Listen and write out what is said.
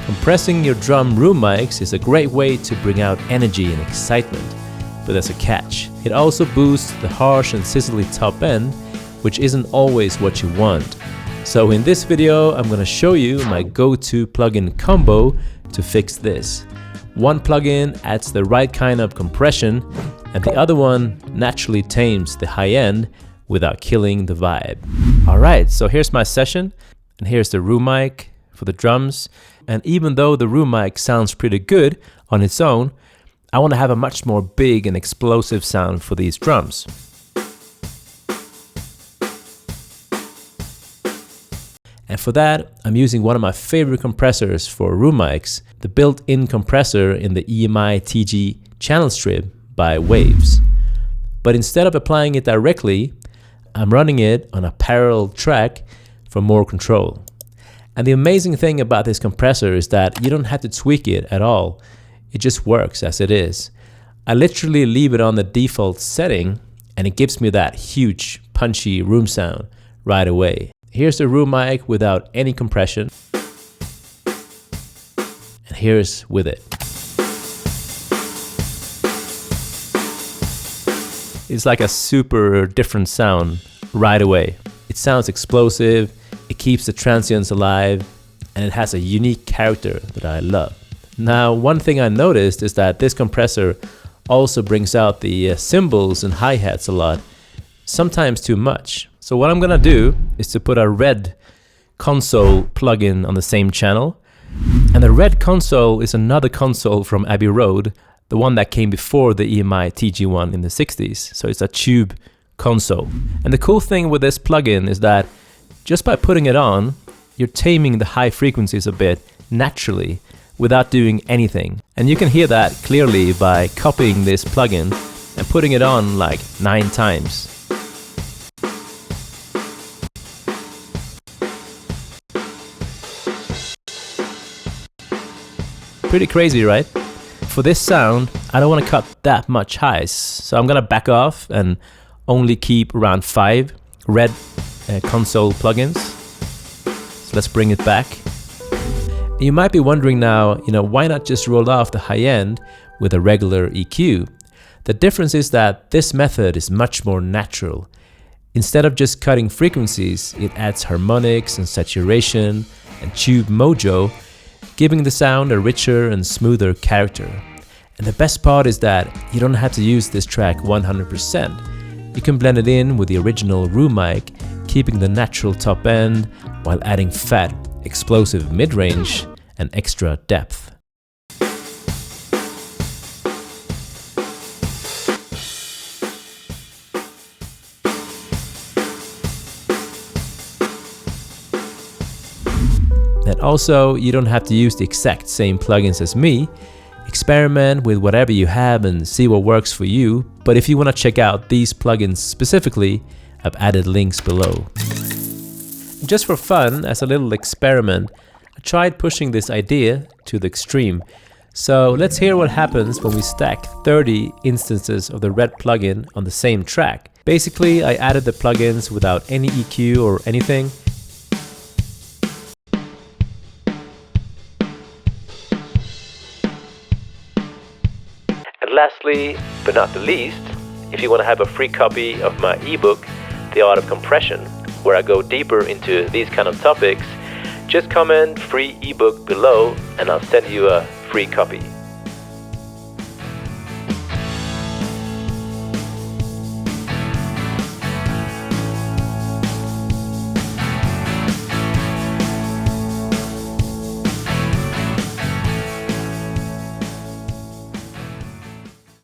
Compressing your drum room mics is a great way to bring out energy and excitement, but there's a catch. It also boosts the harsh and sizzly top end, which isn't always what you want. So in this video, I'm going to show you my go-to plugin combo to fix this. One plugin adds the right kind of compression, and the other one naturally tames the high end without killing the vibe. Alright, so here's my session, and here's the room mic for the drums. And even though the room mic sounds pretty good on its own, I want to have a much more big and explosive sound for these drums. And for that, I'm using one of my favorite compressors for room mics, the built-in compressor in the EMI TG channel strip by Waves. But instead of applying it directly, I'm running it on a parallel track for more control. And the amazing thing about this compressor is that you don't have to tweak it at all. It just works as it is. I literally leave it on the default setting and it gives me that huge punchy room sound right away. Here's the room mic without any compression. And here's with it. It's like a super different sound right away. It sounds explosive. It keeps the transients alive, and it has a unique character that I love. Now, one thing I noticed is that this compressor also brings out the cymbals and hi-hats a lot, sometimes too much. So what I'm gonna do is to put a red console plugin on the same channel. And the red console is another console from Abbey Road, the one that came before the EMI TG1 in the 60s. So it's a tube console. And the cool thing with this plugin is that just by putting it on, you're taming the high frequencies a bit naturally without doing anything. And you can hear that clearly by copying this plugin and putting it on like 9 times. Pretty crazy, right? For this sound, I don't want to cut that much highs, so I'm gonna back off and only keep around 5 red console plugins. So let's bring it back. You might be wondering now, why not just roll off the high end with a regular EQ? The difference is that this method is much more natural. Instead of just cutting frequencies, it adds harmonics and saturation and tube mojo, giving the sound a richer and smoother character. And the best part is that you don't have to use this track 100%. You can blend it in with the original room mic, keeping the natural top end while adding fat, explosive mid-range and extra depth. And also, you don't have to use the exact same plugins as me. Experiment with whatever you have and see what works for you. But if you want to check out these plugins specifically, I've added links below. Just for fun, as a little experiment, I tried pushing this idea to the extreme. So let's hear what happens when we stack 30 instances of the red plugin on the same track. Basically, I added the plugins without any EQ or anything. And lastly, but not the least, if you want to have a free copy of my ebook, The Art of Compression, where I go deeper into these kind of topics, just comment free ebook below and I'll send you a free copy.